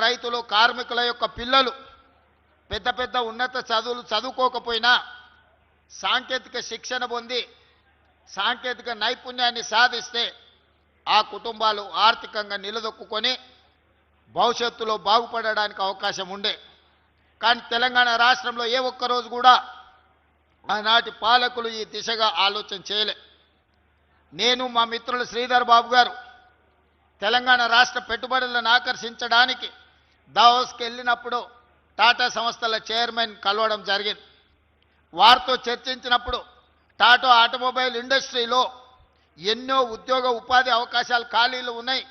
రైతులు కార్మికుల యొక్క పిల్లలు పెద్ద పెద్ద ఉన్నత చదువులు చదువుకోకపోయినా సాంకేతిక శిక్షణ పొంది సాంకేతిక నైపుణ్యాన్ని సాధిస్తే ఆ కుటుంబాలు ఆర్థికంగా నిలదొక్కుని భవిష్యత్తులో బాగుపడడానికి అవకాశం ఉండే. కానీ తెలంగాణ రాష్ట్రంలో ఏ ఒక్క రోజు కూడా ఆనాటి పాలకులు ఈ దిశగా ఆలోచన చేయలే. నేను మా మిత్రులు శ్రీధర్ బాబు గారు తెలంగాణ రాష్ట్ర పెట్టుబడులను ఆకర్షించడానికి దావోస్కి వెళ్ళినప్పుడు టాటా సంస్థల చైర్మన్ కలవడం జరిగింది. వారితో చర్చించినప్పుడు టాటా ఆటోమొబైల్ ఇండస్ట్రీలో ఎన్నో ఉద్యోగ ఉపాధి అవకాశాలు ఖాళీలు ఉన్నాయి,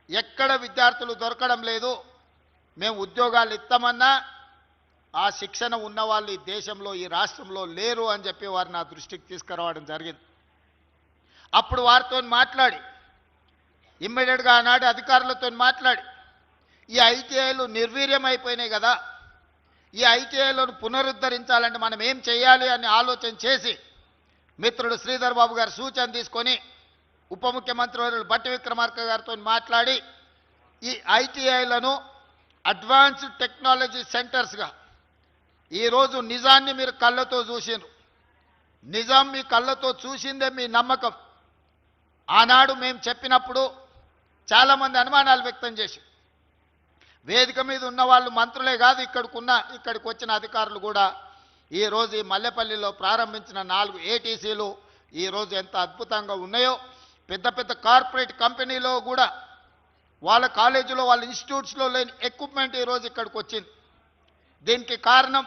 ఎక్కడ విద్యార్థులు దొరకడం లేదు, మేము ఉద్యోగాలు ఇస్తామన్నా ఆ శిక్షణ ఉన్నవాళ్ళు ఈ దేశంలో ఈ రాష్ట్రంలో లేరు అని చెప్పి వారు నా దృష్టికి తీసుకురావడం జరిగింది. అప్పుడు వారితో మాట్లాడి ఇమ్మీడియట్గా ఆనాటి అధికారులతో మాట్లాడి ఈ ఐటీఐలు నిర్వీర్యం అయిపోయినాయి కదా, ఈ ఐటీఐలను పునరుద్ధరించాలంటే మనం ఏం చేయాలి అని ఆలోచన చేసి మిత్రుడు శ్రీధర్ బాబు గారు సూచన తీసుకొని ఉప ముఖ్యమంత్రి వర్యులు బట్టి విక్రమార్క గారితో మాట్లాడి ఈ ఐటీఐలను అడ్వాన్స్డ్ టెక్నాలజీ సెంటర్స్గా ఈరోజు నిజాన్ని మీరు కళ్ళతో చూసిండ్రు. నిజాం మీ కళ్ళతో చూసిందే మీ నమ్మకం. ఆనాడు మేము చెప్పినప్పుడు చాలామంది అనుమానాలు వ్యక్తం చేసి వేదిక మీద ఉన్న వాళ్ళు మంత్రులే కాదు ఇక్కడికి వచ్చిన అధికారులు కూడా ఈరోజు ఈ మల్లెపల్లిలో ప్రారంభించిన 4 ఏటీసీలు ఈరోజు ఎంత అద్భుతంగా ఉన్నాయో, పెద్ద పెద్ద కార్పొరేట్ కంపెనీలో కూడా వాళ్ళ కాలేజీలో వాళ్ళ ఇన్స్టిట్యూట్స్లో లేని ఎక్విప్మెంట్ ఈరోజు ఇక్కడికి వచ్చింది. దీనికి కారణం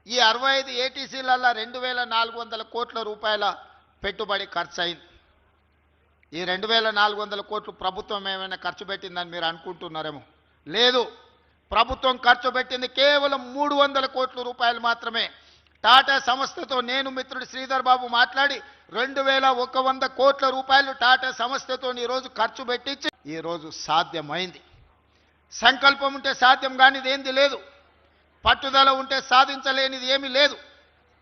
ఈ 65 ఏటీసీలలో 2400 కోట్ల రూపాయల పెట్టుబడి ఖర్చు అయింది. ఈ 2400 కోట్లు ప్రభుత్వం ఏమైనా ఖర్చు పెట్టిందని మీరు అనుకుంటున్నారేమో. లేదు, ప్రభుత్వం ఖర్చు పెట్టింది కేవలం 300 కోట్ల రూపాయలు మాత్రమే. టాటా సంస్థతో నేను మిత్రుడు శ్రీధర్ బాబు మాట్లాడి 2100 కోట్ల రూపాయలు టాటా సంస్థతో ఈరోజు ఖర్చు పెట్టించి ఈరోజు సాధ్యమైంది. సంకల్పం ఉంటే సాధ్యం కానిది ఏంది లేదు, పట్టుదల ఉంటే సాధించలేనిది ఏమీ లేదు.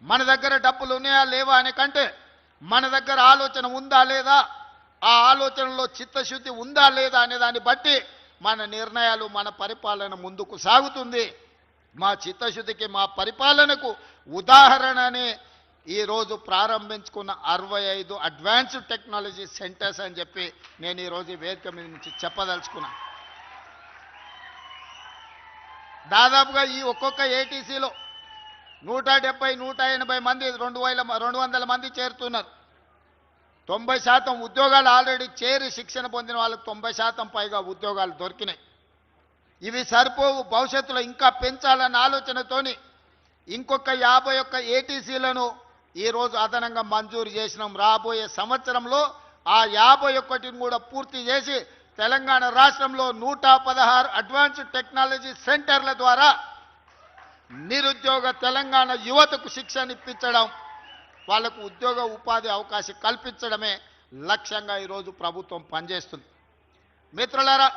మన దగ్గర డబ్బులు ఉన్నాయా లేవా అనే కంటే మన దగ్గర ఆలోచన ఉందా లేదా, ఆ ఆలోచనలో చిత్తశుద్ధి ఉందా లేదా అనే దాన్ని బట్టి మన నిర్ణయాలు మన పరిపాలన ముందుకు సాగుతుంది. మా చిత్తశుద్ధికి మా పరిపాలనకు ఉదాహరణనే ఈరోజు ప్రారంభించుకున్న 65 అడ్వాన్స్డ్ టెక్నాలజీ సెంటర్స్ అని చెప్పి నేను ఈరోజు వేదిక మీద నుంచి చెప్పదలుచుకున్నాను. దాదాపుగా ఈ ఒక్కొక్క ఏటీసీలో 170-180 మంది 200 మంది చేరుతున్నారు. 90% ఉద్యోగాలు ఆల్రెడీ చేరి శిక్షణ పొందిన వాళ్ళకి 90% పైగా ఉద్యోగాలు దొరికినాయి. ఇవి సరిపోవు, భవిష్యత్తులో ఇంకా పెంచాలన్న ఆలోచనతోని ఇంకొక 51 ఏటీసీలను ఈరోజు అదనంగా మంజూరు చేసినాం. రాబోయే సంవత్సరంలో ఆ 51ని కూడా పూర్తి చేసి తెలంగాణ రాష్ట్రంలో 116 అడ్వాన్స్డ్ టెక్నాలజీ సెంటర్ల ద్వారా నిరుద్యోగ తెలంగాణ యువతకు శిక్షణ ఇప్పించడం, వాళ్లకు ఉద్యోగ ఉపాధి అవకాశం కల్పించడమే లక్ష్యంగా ఈరోజు ప్రభుత్వం పనిచేస్తుంది. మిత్రులారా,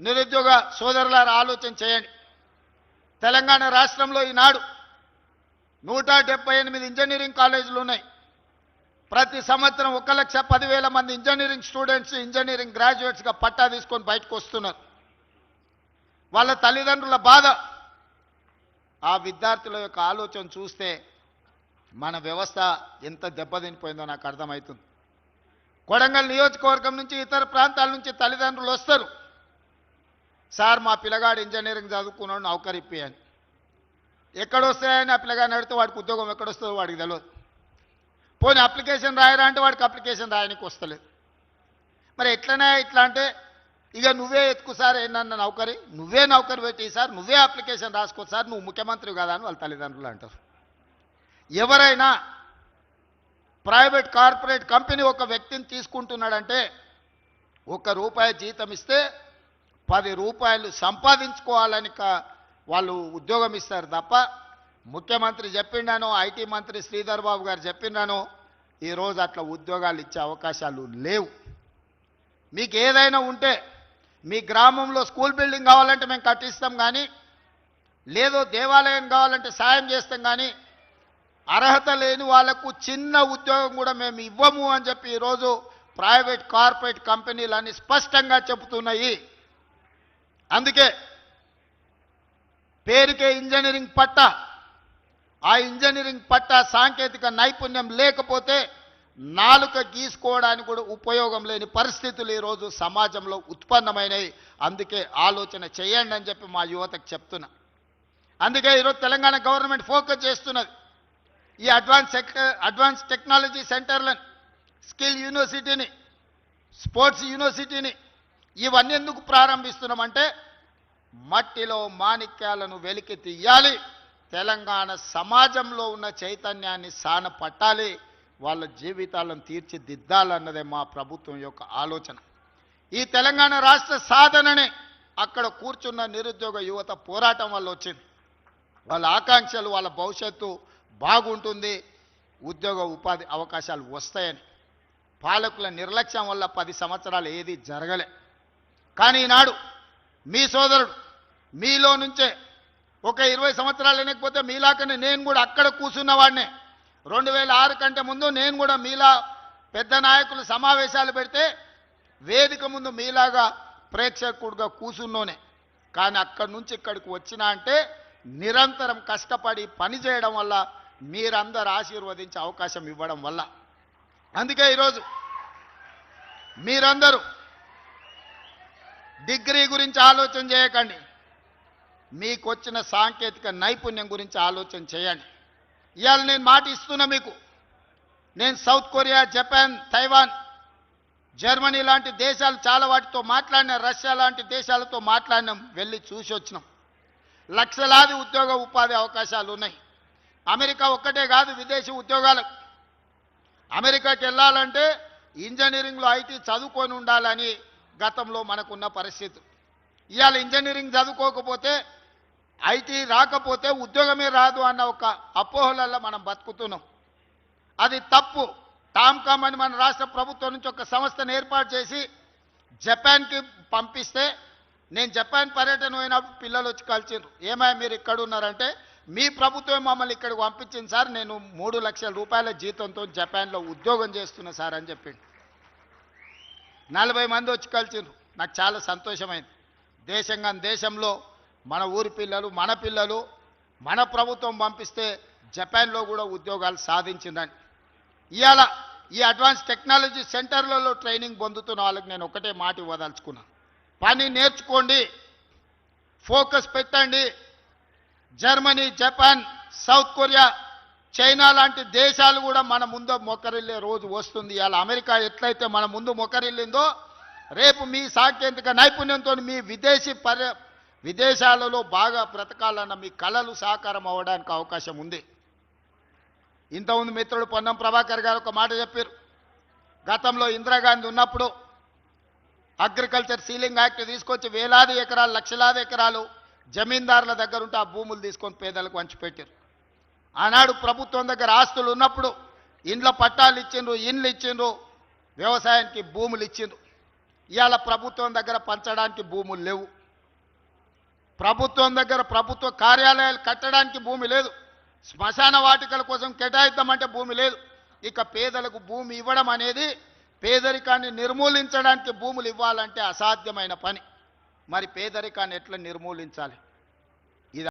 నిరుద్యోగ సోదరులారా, ఆలోచన చేయండి. తెలంగాణ రాష్ట్రంలో ఈనాడు 178 ఇంజనీరింగ్ కాలేజీలు ఉన్నాయి. ప్రతి సంవత్సరం 1,10,000 మంది ఇంజనీరింగ్ స్టూడెంట్స్, ఇంజనీరింగ్ గ్రాడ్యుయేట్స్గా పట్టా తీసుకొని బయటకు వస్తున్నారు. వాళ్ళ తల్లిదండ్రుల బాధ, ఆ విద్యార్థుల యొక్క ఆలోచన చూస్తే మన వ్యవస్థ ఎంత దెబ్బతినిపోయిందో నాకు అర్థమవుతుంది. కొడంగల్ నియోజకవర్గం నుంచి ఇతర ప్రాంతాల నుంచి తల్లిదండ్రులు వస్తారు. సార్, మా పిల్లగాడు ఇంజనీరింగ్ చదువుకున్నాడు, నౌకరీ ఇప్పియని. ఎక్కడొస్తాయని ఆ పిల్లగాడిని అడిగితే వాడికి ఉద్యోగం ఎక్కడొస్తుందో వాడికి తెలియదు. పోనీ అప్లికేషన్ రాయరా అంటే వాడికి అప్లికేషన్ రాయడానికి వస్తలేదు. మరి ఎట్లనే ఇట్లా అంటే ఇక నువ్వే ఎత్తుకు సార్, ఏంటన్న నౌకరీ, నువ్వే నౌకరీ పెట్టి సార్, నువ్వే అప్లికేషన్ రాసుకో సార్, నువ్వు ముఖ్యమంత్రి కదా అని వాళ్ళ తల్లిదండ్రులు అంటారు. ఎవరైనా ప్రైవేట్ కార్పొరేట్ కంపెనీ ఒక వ్యక్తిని తీసుకుంటున్నాడంటే ₹1 జీతం ఇస్తే 10 రూపాయలు సంపాదించుకోవాలని వాళ్ళు ఉద్యోగం ఇస్తారు తప్ప ముఖ్యమంత్రి చెప్పిండానో, ఐటీ మంత్రి శ్రీధర్ బాబు గారు చెప్పిండానో ఈరోజు అట్లా ఉద్యోగాలు ఇచ్చే అవకాశాలు లేవు. మీకు ఏదైనా ఉంటే మీ గ్రామంలో స్కూల్ బిల్డింగ్ కావాలంటే మేము కట్టిస్తాం కానీ, లేదో దేవాలయం కావాలంటే సాయం చేస్తాం కానీ, అర్హత లేని వాళ్లకు చిన్న ఉద్యోగం కూడా మేము ఇవ్వము అని చెప్పి ఈరోజు ప్రైవేట్ కార్పొరేట్ కంపెనీలన్నీ స్పష్టంగా చెబుతున్నాయి. అందుకే పేరుకే ఇంజనీరింగ్ పట్టా, ఆ ఇంజనీరింగ్ పట్టా సాంకేతిక నైపుణ్యం లేకపోతే నాలుక గీసుకోవడానికి కూడా ఉపయోగం లేని పరిస్థితులు ఈరోజు సమాజంలో ఉత్పన్నమైనవి. అందుకే ఆలోచన చేయండి అని చెప్పి మా యువతకు చెప్తున్నా. అందుకే ఈరోజు తెలంగాణ గవర్నమెంట్ ఫోకస్ చేస్తున్నది ఈ అడ్వాన్స్ టెక్నాలజీ సెంటర్లను, స్కిల్ యూనివర్సిటీని, స్పోర్ట్స్ యూనివర్సిటీని. ఇవన్నీ ఎందుకు ప్రారంభిస్తున్నామంటే మట్టిలో మాణిక్యాలను వెలికి తీయాలి, తెలంగాణ సమాజంలో ఉన్న చైతన్యాన్ని సాన పట్టాలి, వాళ్ళ జీవితాలను తీర్చిదిద్దాలన్నదే మా ప్రభుత్వం యొక్క ఆలోచన. ఈ తెలంగాణ రాష్ట్ర సాధననే అక్కడ కూర్చున్న నిరుద్యోగ యువత పోరాటం వల్ల వచ్చింది. వాళ్ళ ఆకాంక్షలు, వాళ్ళ భవిష్యత్తు బాగుంటుంది, ఉద్యోగ ఉపాధి అవకాశాలు వస్తాయని. పాలకుల నిర్లక్ష్యం వల్ల 10 సంవత్సరాలు ఏది జరగలే. కానీ ఈనాడు మీ సోదరుడు మీలో నుంచే ఒక 20 సంవత్సరాలు వెనకపోతే మీలాకనే నేను కూడా అక్కడ కూర్చున్నవాడినే. 2006 కంటే ముందు నేను కూడా మీలా పెద్ద నాయకులు సమావేశాలు పెడితే వేదిక ముందు మీలాగా ప్రేక్షకుడుగా కూర్చున్నోనే. కానీ అక్కడి నుంచి ఇక్కడికి వచ్చినా అంటే నిరంతరం కష్టపడి పని చేయడం వల్ల, మీరందరూ ఆశీర్వదించే అవకాశం ఇవ్వడం వల్ల. అందుకే ఈరోజు మీరందరూ డిగ్రీ గురించి ఆలోచన చేయకండి, మీకు వచ్చిన సాంకేతిక నైపుణ్యం గురించి ఆలోచన చేయండి. ఇవాళ నేను మాట ఇస్తున్నా మీకు. నేను south Korea, Japan, Taiwan, Germany లాంటి దేశాలు చాలా వాటితో మాట్లాడినా, రష్యా లాంటి దేశాలతో మాట్లాడినాం, వెళ్ళి చూసి వచ్చినాం. లక్షలాది ఉద్యోగ ఉపాధి అవకాశాలు ఉన్నాయి. అమెరికా ఒక్కటే కాదు, విదేశీ ఉద్యోగాలు. అమెరికాకి వెళ్ళాలంటే ఇంజనీరింగ్లో ఐటీ చదువుకొని ఉండాలని గతంలో మనకున్న పరిస్థితి. ఇవాళ ఇంజనీరింగ్ చదువుకోకపోతే, ఐటీ రాకపోతే ఉద్యోగమే రాదు అన్న ఒక అపోహలలో మనం బతుకుతున్నాం. అది తప్పు. టామ్కామ్ అని మన రాష్ట్ర ప్రభుత్వం నుంచి ఒక సంస్థను ఏర్పాటు చేసి జపాన్కి పంపిస్తే, నేను జపాన్ పర్యటన పోయినప్పుడు పిల్లలు వచ్చి కలిసిండ్రు. ఏమై మీరు ఇక్కడ ఉన్నారంటే, మీ ప్రభుత్వం మమ్మల్ని ఇక్కడికి పంపించింది సార్, నేను 3 లక్షల రూపాయల జీతంతో జపాన్లో ఉద్యోగం చేస్తున్నా సార్ అని చెప్పిండు. 40 మంది వచ్చి కలిసిండ్రు. నాకు చాలా సంతోషమైంది. దేశంలో మన ఊరి పిల్లలు, మన పిల్లలు మన ప్రభుత్వం పంపిస్తే జపాన్లో కూడా ఉద్యోగాలు సాధించిందని. ఇవాళ ఈ అడ్వాన్స్ టెక్నాలజీ సెంటర్లలో ట్రైనింగ్ పొందుతున్న వాళ్ళకి నేను ఒకటే మాట ఇవ్వదలుచుకున్నా. పని నేర్చుకోండి, ఫోకస్ పెట్టండి. Germany, Japan, south Korea, China లాంటి దేశాలు కూడా మన ముందు మొక్కరిల్లే రోజు వస్తుంది. ఇవాళ అమెరికా ఎట్లయితే మన ముందు మొక్కరిల్లిందో, రేపు మీ సాంకేతిక నైపుణ్యంతో మీ విదేశాలలో బాగా బ్రతకాలన్న మీ కళలు సాకారం అవ్వడానికి అవకాశం ఉంది. ఇంతకుముందు మిత్రుడు పొన్నం ప్రభాకర్ గారు ఒక మాట చెప్పారు. గతంలో ఇందిరాగాంధీ ఉన్నప్పుడు అగ్రికల్చర్ సీలింగ్ యాక్ట్ తీసుకొచ్చి వేలాది ఎకరాలు, లక్షలాది ఎకరాలు జమీందారుల దగ్గర ఉంటే ఆ భూములు తీసుకొని పేదలకు పంచిపెట్టారు. ఆనాడు ప్రభుత్వం దగ్గర ఆస్తులు ఉన్నప్పుడు ఇండ్ల పట్టాలు ఇచ్చిండ్రు, ఇండ్లు ఇచ్చిండ్రు, వ్యవసాయానికి భూములు ఇచ్చిండ్రు. ఇవాళ ప్రభుత్వం దగ్గర పంచడానికి భూములు లేవు. ప్రభుత్వం దగ్గర ప్రభుత్వ కార్యాలయాలు కట్టడానికి భూమి లేదు. శ్మశాన వాటికల కోసం కేటాయిద్దామంటే భూమి లేదు. ఇక పేదలకు భూమి ఇవ్వడం అనేది, పేదరికాన్ని నిర్మూలించడానికి భూములు ఇవ్వాలంటే అసాధ్యమైన పని. మరి పేదరికాన్ని ఎట్లా నిర్మూలించాలి?